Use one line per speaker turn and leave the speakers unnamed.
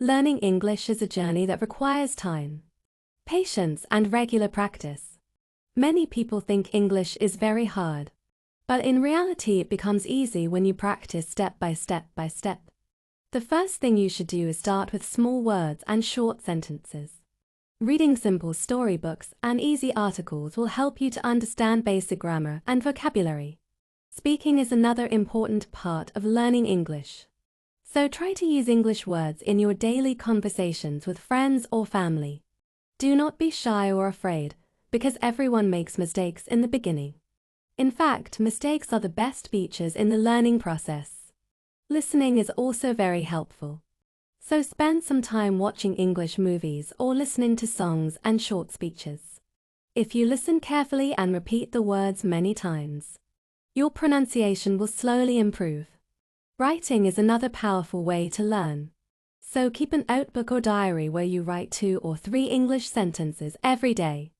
Learning English is a journey that requires time, patience, and regular practice. Many people think English is very hard, but in reality it becomes easy when you practice step by step by step. The first thing you should do is start with small words and short sentences. Reading simple storybooks and easy articles will help you to understand basic grammar and vocabulary. Speaking is another important part of learning English. So try to use English words in your daily conversations with friends or family. Do not be shy or afraid, because everyone makes mistakes in the beginning. In fact, mistakes are the best features in the learning process. Listening is also very helpful. So spend some time watching English movies or listening to songs and short speeches. If you listen carefully and repeat the words many times, your pronunciation will slowly improve. Writing is another powerful way to learn. So keep an notebook or diary where you write 2 or 3 English sentences every day.